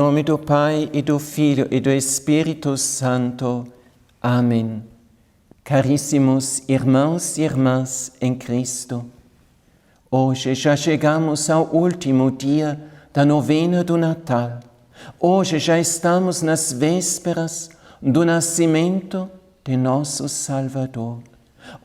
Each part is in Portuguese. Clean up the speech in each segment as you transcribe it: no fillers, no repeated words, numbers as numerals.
nome do Pai, e do Filho, e do Espírito Santo. Amém. Caríssimos irmãos e irmãs em Cristo, hoje já chegamos ao último dia da novena do Natal. Hoje já estamos nas vésperas do nascimento de nosso Salvador.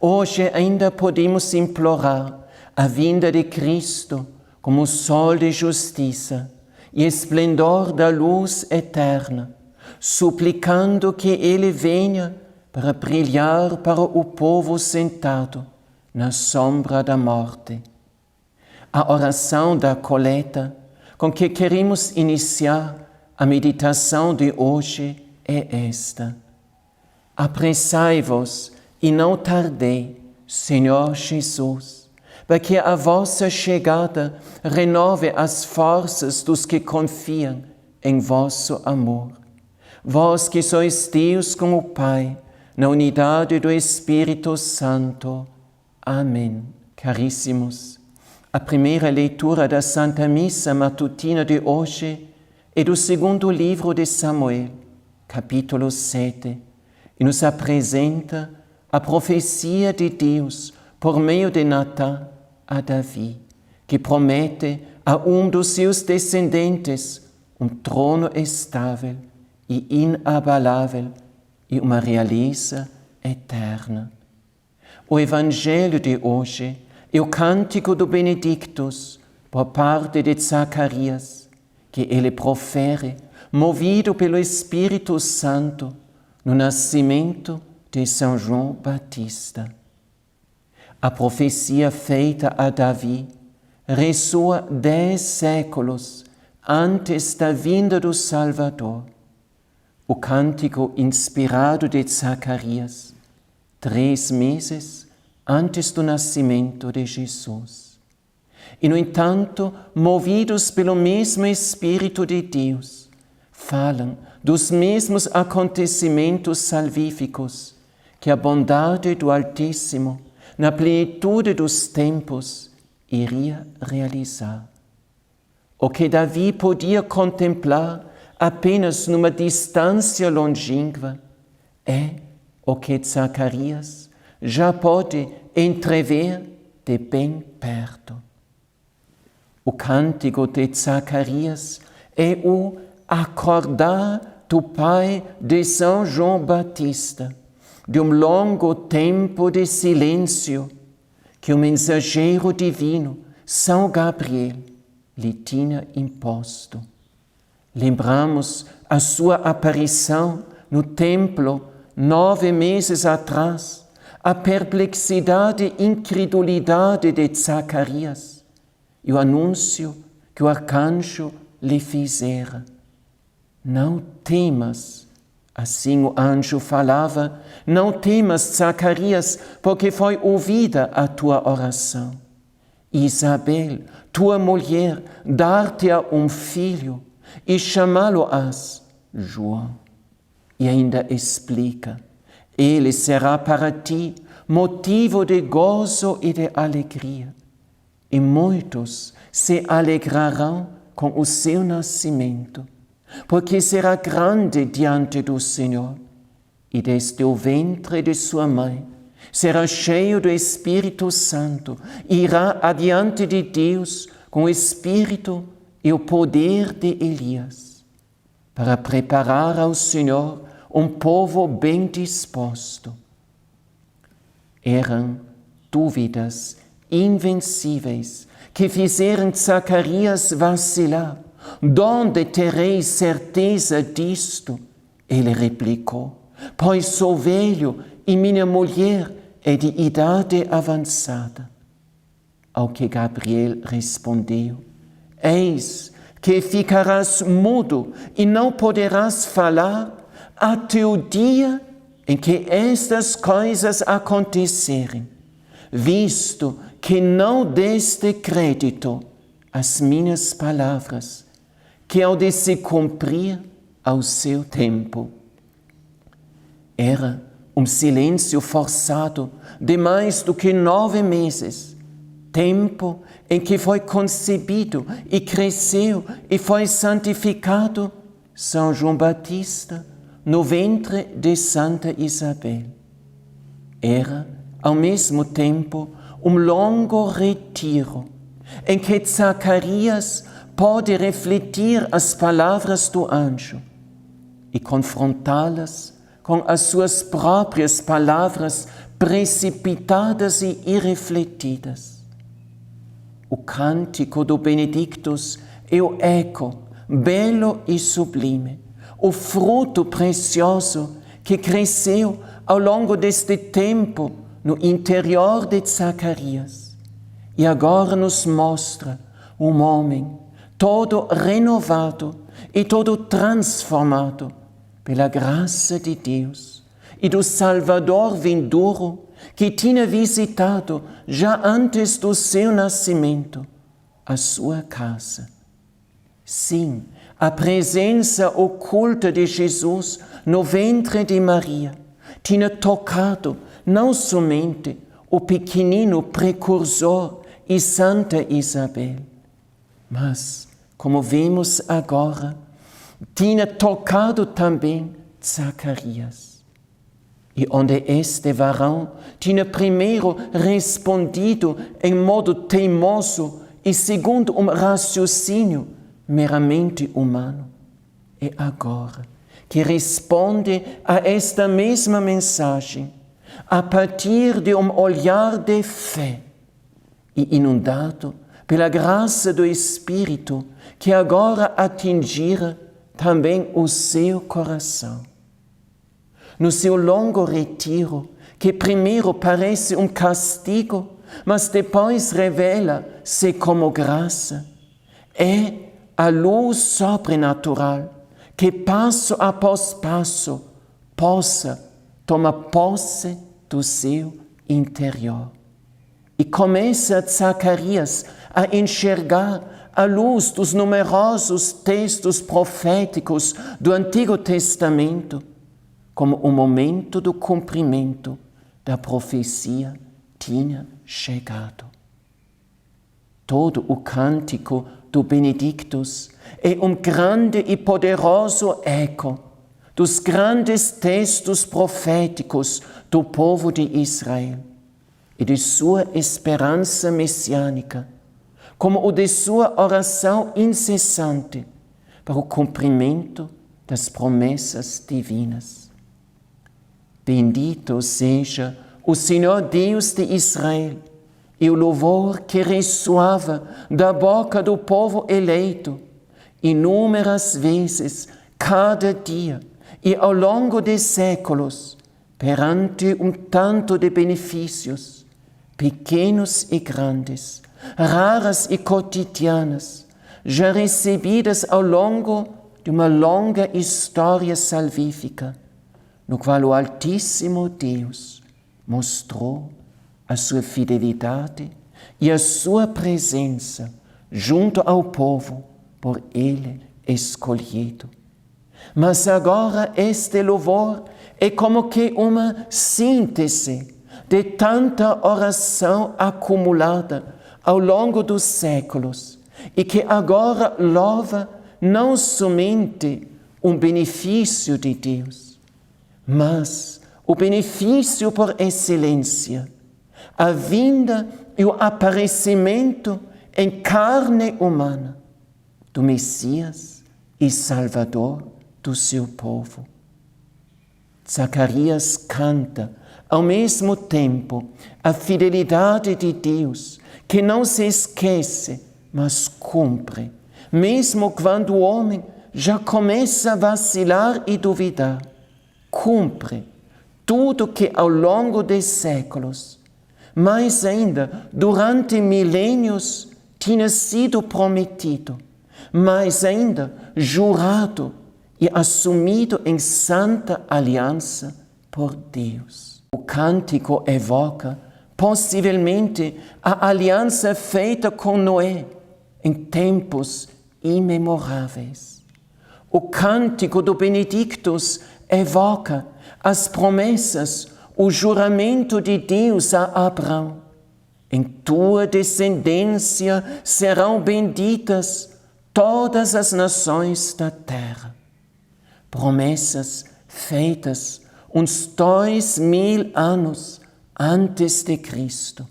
Hoje ainda podemos implorar a vinda de Cristo como sol de justiça e esplendor da luz eterna, suplicando que Ele venha para brilhar para o povo sentado na sombra da morte. A oração da coleta com que queremos iniciar a meditação de hoje é esta: apressai-vos e não tardei, Senhor Jesus, para que a vossa chegada renove as forças dos que confiam em vosso amor. Vós que sois Deus com o Pai, na unidade do Espírito Santo. Amém. Caríssimos, a primeira leitura da Santa Missa Matutina de hoje é do segundo livro de Samuel, capítulo 7, e nos apresenta a profecia de Deus por meio de Natã a Davi, que promete a dos seus descendentes um trono estável e inabalável e uma realeza eterna. O Evangelho de hoje é o cântico do Benedictus por parte de Zacarias, que ele profere, movido pelo Espírito Santo, no nascimento de São João Batista. A profecia feita a Davi ressoa 10 séculos antes da vinda do Salvador. O cântico inspirado de Zacarias, 3 meses antes do nascimento de Jesus. E, no entanto, movidos pelo mesmo Espírito de Deus, falam dos mesmos acontecimentos salvíficos que a bondade do Altíssimo, na plenitude dos tempos, iria realizar. O que Davi podia contemplar apenas numa distância longínqua é o que Zacarias já pode entrever de bem perto. O cântico de Zacarias é o acordar do pai de São João Batista, de um longo tempo de silêncio que o mensageiro divino, São Gabriel, lhe tinha imposto. Lembramos a sua aparição no templo 9 meses atrás, a perplexidade e incredulidade de Zacarias e o anúncio que o arcanjo lhe fizera. Não temas, assim o anjo falava, não temas, Zacarias, porque foi ouvida a tua oração. Isabel, tua mulher, dar-te-á um filho e chamá-lo-ás João. E ainda explica: ele será para ti motivo de gozo e de alegria, e muitos se alegrarão com o seu nascimento, porque será grande diante do Senhor, e desde o ventre de sua mãe será cheio do Espírito Santo, irá adiante de Deus com o Espírito e o poder de Elias, para preparar ao Senhor um povo bem disposto. Eram dúvidas invencíveis que fizeram Zacarias vacilar. Donde tereis certeza disto? Ele replicou: pois sou velho e minha mulher é de idade avançada. Ao que Gabriel respondeu: eis que ficarás mudo e não poderás falar até o dia em que estas coisas acontecerem, visto que não deste crédito às minhas palavras, que hão de se cumprir ao seu tempo. Era um silêncio forçado de mais do que 9 meses, tempo em que foi concebido e cresceu e foi santificado São João Batista no ventre de Santa Isabel. Era, ao mesmo tempo, longo retiro, em que Zacarias pode refletir as palavras do anjo e confrontá-las com as suas próprias palavras precipitadas e irrefletidas. O cântico do Benedictus é o eco belo e sublime, o fruto precioso que cresceu ao longo deste tempo no interior de Zacarias e agora nos mostra um homem todo renovado e todo transformado pela graça de Deus e do Salvador vindouro que tinha visitado já antes do seu nascimento a sua casa. Sim, a presença oculta de Jesus no ventre de Maria tinha tocado não somente o pequenino precursor e Santa Isabel, mas, como vemos agora, tinha tocado também Zacarias. E onde este varão tinha primeiro respondido em modo teimoso e segundo raciocínio meramente humano, é agora que responde a esta mesma mensagem a partir de olhar de fé e inundado pela graça do Espírito que agora atingira também o seu coração. No seu longo retiro, que primeiro parece castigo, mas depois revela-se como graça, é a luz sobrenatural que passo após passo possa tomar posse do seu interior. E começa Zacarias a enxergar à luz dos numerosos textos proféticos do Antigo Testamento como o momento do cumprimento da profecia tinha chegado. Todo o cântico do Benedictus é grande e poderoso eco dos grandes textos proféticos do povo de Israel e de sua esperança messiânica, como o de sua oração incessante para o cumprimento das promessas divinas. Bendito seja o Senhor Deus de Israel, e o louvor que ressoava da boca do povo eleito, inúmeras vezes, cada dia e ao longo de séculos, perante tanto de benefícios, pequenos e grandes, raras e cotidianas, já recebidas ao longo de uma longa história salvífica, no qual o Altíssimo Deus mostrou a sua fidelidade e a sua presença junto ao povo por ele escolhido. Mas agora este louvor é como que uma síntese de tanta oração acumulada ao longo dos séculos e que agora louva não somente um benefício de Deus, mas o benefício por excelência, a vinda e o aparecimento em carne humana do Messias e Salvador do seu povo. Zacarias canta, ao mesmo tempo, a fidelidade de Deus, que não se esquece, mas cumpre, mesmo quando o homem já começa a vacilar e duvidar. Cumpre tudo que ao longo dos séculos, mais ainda durante milênios, tinha sido prometido, mais ainda jurado e assumido em santa aliança por Deus. O cântico evoca, possivelmente, a aliança feita com Noé em tempos imemoráveis. O cântico do Benedictus evoca as promessas, o juramento de Deus a Abraão. Em tua descendência serão benditas todas as nações da terra. promessas feitas uns 2000 anos antes de Cristo.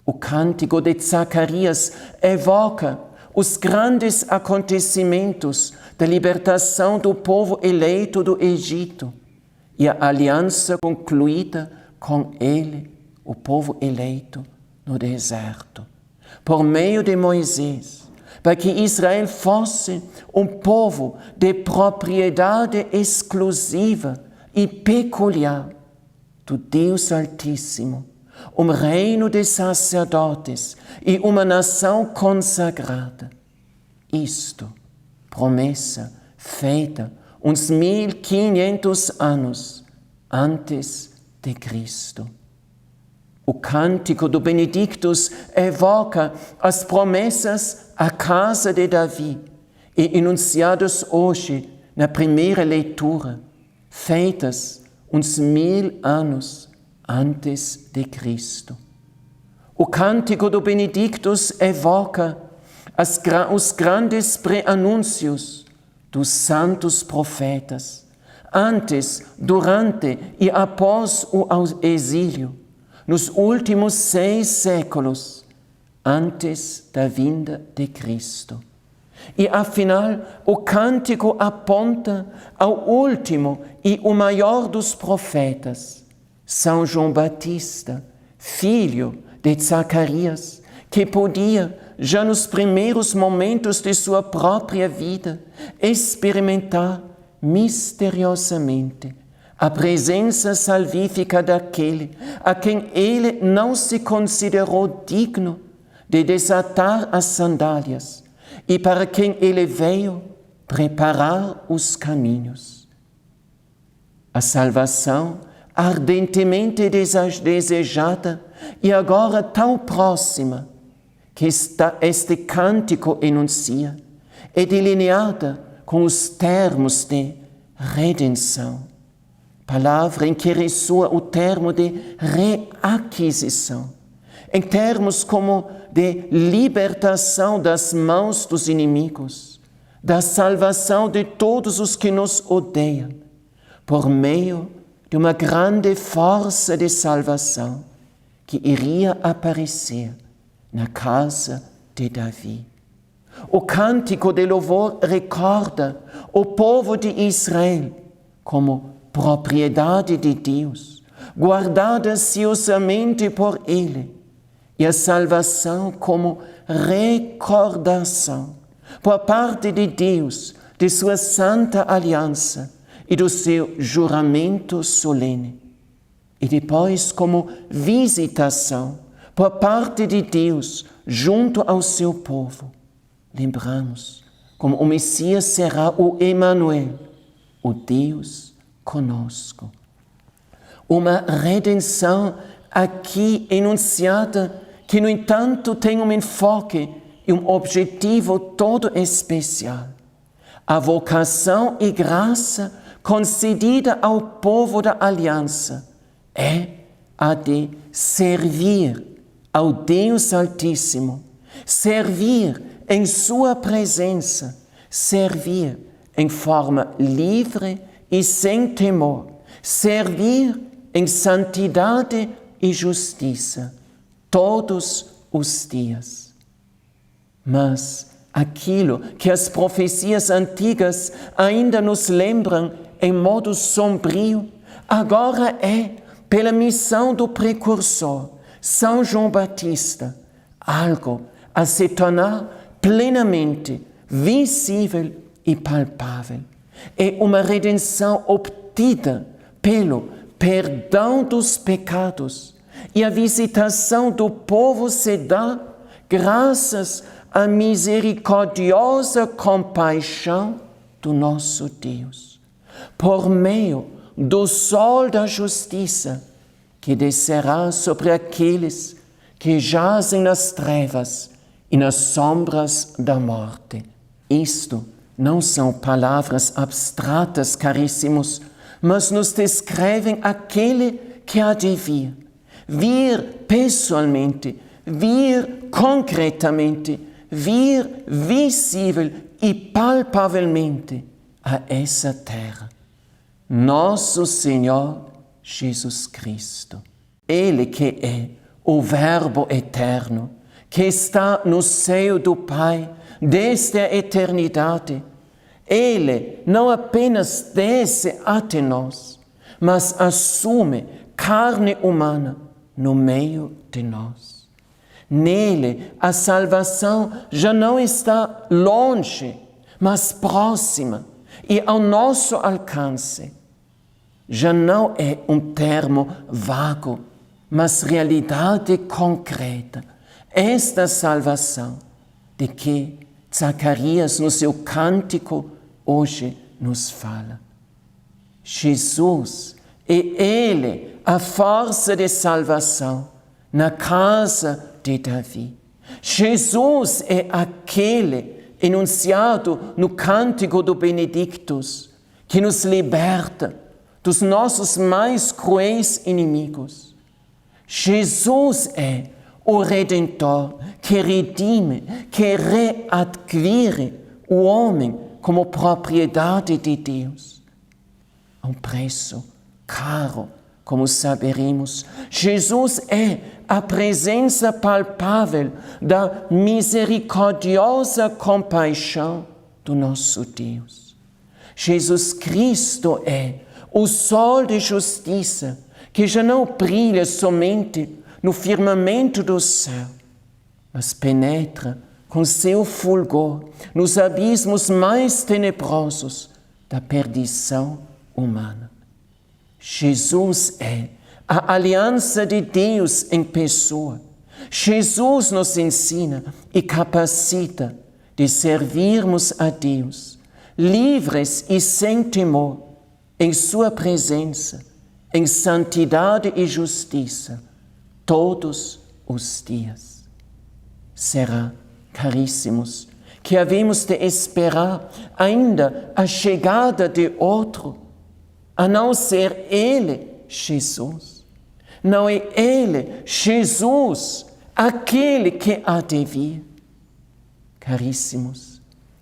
O cântico de Zacarias evoca os grandes acontecimentos da libertação do povo eleito do Egito e a aliança concluída com ele, o povo eleito, no deserto, por meio de Moisés, para que Israel fosse um povo de propriedade exclusiva e peculiar do Deus Altíssimo, um reino de sacerdotes e uma nação consagrada. Isto, promessa feita uns 1500 anos antes de Cristo. O cântico do Benedictus evoca as promessas à casa de Davi e enunciadas hoje na primeira leitura, feitas uns 1000 anos antes de Cristo. O cântico do Benedictus evoca os grandes pré-anúncios dos santos profetas, antes, durante e após o exílio, nos últimos 6 séculos, antes da vinda de Cristo. E afinal, o cântico aponta ao último e o maior dos profetas, São João Batista, filho de Zacarias, que podia, já nos primeiros momentos de sua própria vida, experimentar misteriosamente a presença salvífica daquele a quem ele não se considerou digno de desatar as sandálias e para quem ele veio preparar os caminhos. A salvação ardentemente desejada e agora tão próxima que este cântico enuncia, é delineada com os termos de redenção, palavra em que ressoa o termo de reaquisição, em termos como de libertação das mãos dos inimigos, da salvação de todos os que nos odeiam, por meio de uma grande força de salvação que iria aparecer na casa de Davi. O cântico de louvor recorda o povo de Israel como propriedade de Deus, guardada ciosamente por Ele, e a salvação como recordação por parte de Deus de sua santa aliança e do seu juramento solene, e depois como visitação por parte de Deus junto ao seu povo. Lembramos como o Messias será o Emanuel, o Deus conosco. Uma redenção aqui enunciada que, no entanto, tem um enfoque e um objetivo todo especial. A vocação e graça concedida ao povo da aliança é a de servir ao Deus Altíssimo, servir em sua presença, servir em forma livre e sem temor, servir em santidade e justiça todos os dias. Mas aquilo que as profecias antigas ainda nos lembram em modo sombrio, agora é, pela missão do precursor, São João Batista, algo a se tornar plenamente visível e palpável. É uma redenção obtida pelo perdão dos pecados, e a visitação do povo se dá graças à misericordiosa compaixão do nosso Deus, por meio do sol da justiça que descerá sobre aqueles que jazem nas trevas e nas sombras da morte. Isto não são palavras abstratas, caríssimos, mas nos descrevem aquele que há de vir pessoalmente, vir concretamente, vir visível e palpavelmente a essa terra, nosso Senhor Jesus Cristo. Ele que é o Verbo eterno, que está no seio do Pai desde a eternidade. Ele não apenas desce até nós, mas assume carne humana no meio de nós. Nele, a salvação já não está longe, mas próxima e ao nosso alcance. Já não é um termo vago, mas realidade concreta. Esta salvação de que Zacarias, no seu cântico, hoje nos fala. Jesus é Ele a força de salvação na casa de Davi. Jesus é aquele enunciado no cântico do Benedictus, que nos liberta dos nossos mais cruéis inimigos. Jesus é o Redentor que redime, que readquire o homem como propriedade de Deus. A um preço caro, como saberemos. Jesus é a presença palpável da misericordiosa compaixão do nosso Deus. Jesus Cristo é o sol de justiça que já não brilha somente no firmamento do céu, mas penetra com seu fulgor nos abismos mais tenebrosos da perdição humana. Jesus é a aliança de Deus em pessoa. Jesus nos ensina e capacita de servirmos a Deus, livres e sem temor, em sua presença, em santidade e justiça, todos os dias. Será, caríssimos, que havemos de esperar ainda a chegada de outro, a não ser Ele, Jesus. Não é Ele, Jesus, aquele que há de vir. Caríssimos,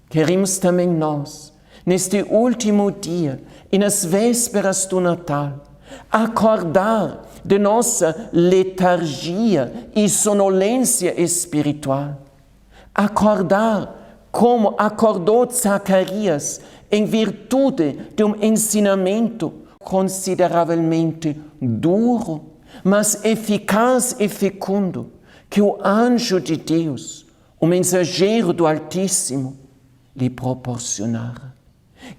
queremos também nós, neste último dia e nas vésperas do Natal, acordar de nossa letargia e sonolência espiritual. Acordar como acordou Zacarias em virtude de um ensinamento consideravelmente duro, mas eficaz e fecundo, que o anjo de Deus, o mensageiro do Altíssimo, lhe proporcionara.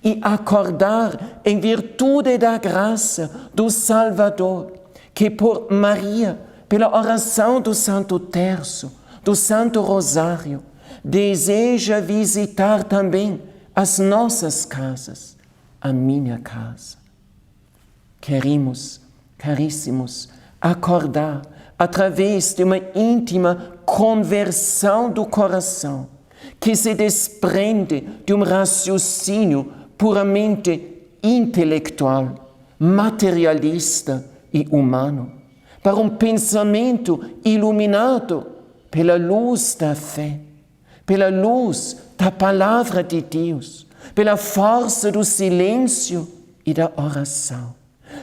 E acordar em virtude da graça do Salvador, que por Maria, pela oração do Santo Terço, do Santo Rosário, deseja visitar também as nossas casas, a minha casa. Queremos, caríssimos, acordar através de uma íntima conversão do coração, que se desprende de um raciocínio puramente intelectual, materialista e humano, para um pensamento iluminado pela luz da fé, pela luz da palavra de Deus, pela força do silêncio e da oração,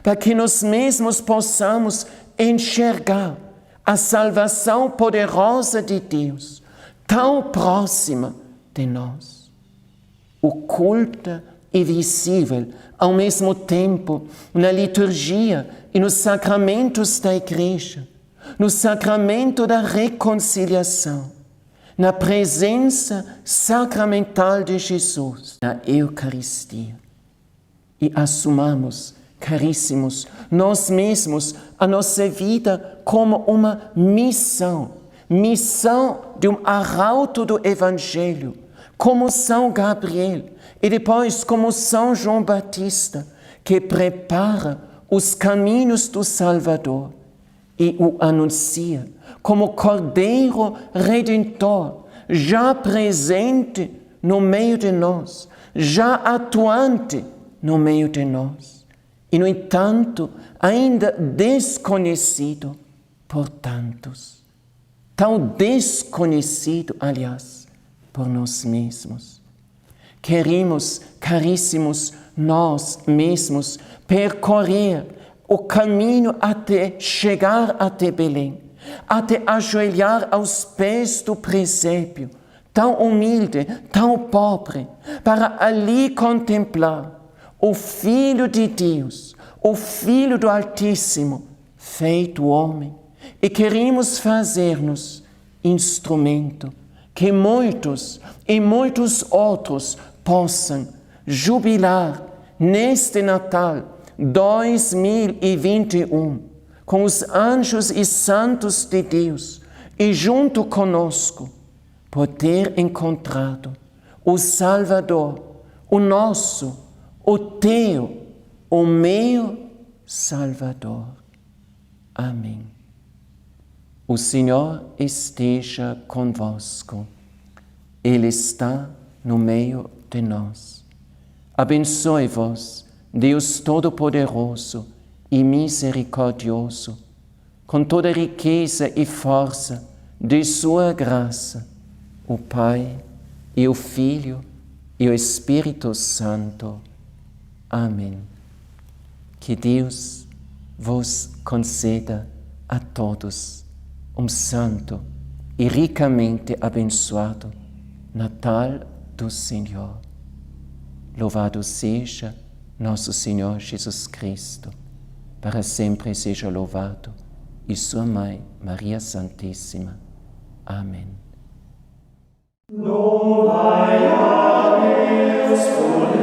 para que nós mesmos possamos enxergar a salvação poderosa de Deus, tão próxima de nós, oculta e visível ao mesmo tempo na liturgia e nos sacramentos da Igreja, no sacramento da reconciliação, na presença sacramental de Jesus, na Eucaristia. E assumamos, caríssimos, nós mesmos, a nossa vida como uma missão de um arauto do Evangelho, como São Gabriel e depois como São João Batista, que prepara os caminhos do Salvador e o anuncia como Cordeiro Redentor, já presente no meio de nós, já atuante no meio de nós, e, no entanto, ainda desconhecido por tantos. Tão desconhecido, aliás, por nós mesmos. queremos, caríssimos, nós mesmos percorrer o caminho até chegar até Belém, até ajoelhar aos pés do presépio, tão humilde, tão pobre, para ali contemplar o Filho de Deus, o Filho do Altíssimo, feito homem. E queremos fazer-nos instrumento que muitos e muitos outros possam jubilar neste Natal 2021 com os anjos e santos de Deus e junto conosco por ter encontrado o Salvador, o nosso, o teu, o meu Salvador. Amém. O Senhor esteja convosco. Ele está no meio de nós. Abençoe-vos, Deus Todo-Poderoso e Misericordioso, com toda a riqueza e força de sua graça, o Pai e o Filho e o Espírito Santo. Amém. Que Deus vos conceda a todos um santo e ricamente abençoado Natal do Senhor. Louvado seja nosso Senhor Jesus Cristo, para sempre seja louvado, e sua Mãe, Maria Santíssima. Amém. Louvai a Deus por